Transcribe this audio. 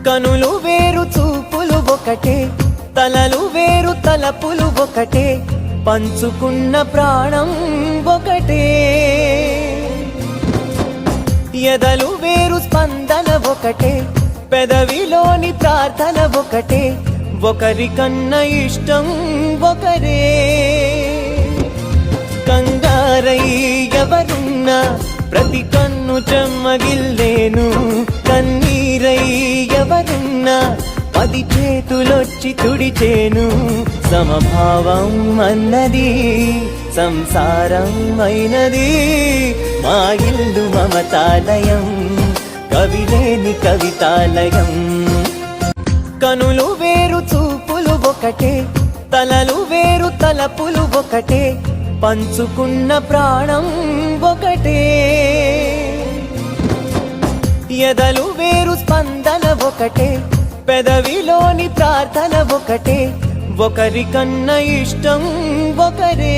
కనులు వేరు చూపులు ఒకటే, తలలు వేరు తలపులు ఒకటే, పంచుకున్న ప్రాణం ఒకటే. ఎదలు వేరు స్పందన ఒకటే, పెదవిలోని ప్రార్థన ఒకటే, ఒకరికన్నా ఇష్టం ఒకరే. కంగారై ఎవరున్నా ప్రతి కన్ను చెమ్మగిల్లేను, కన్నీరై ఎవరున్నా 10 చేతులొచ్చి తుడిచేను. సమభావం అన్నది సంసారం అయినది, మా ఇల్లు మమతాలయం, కవిలేని కవితాలయం. కనులు వేరు చూపులు ఒకటే, తలలు వేరు తలపులు ఒకటే, పంచుకున్న ప్రాణం ఒకటే. ఎదలు వేరు స్పందన ఒకటే, పెదవిలోని ప్రార్థన ఒకటే, ఒకరికన్నా ఇష్టం ఒకరే.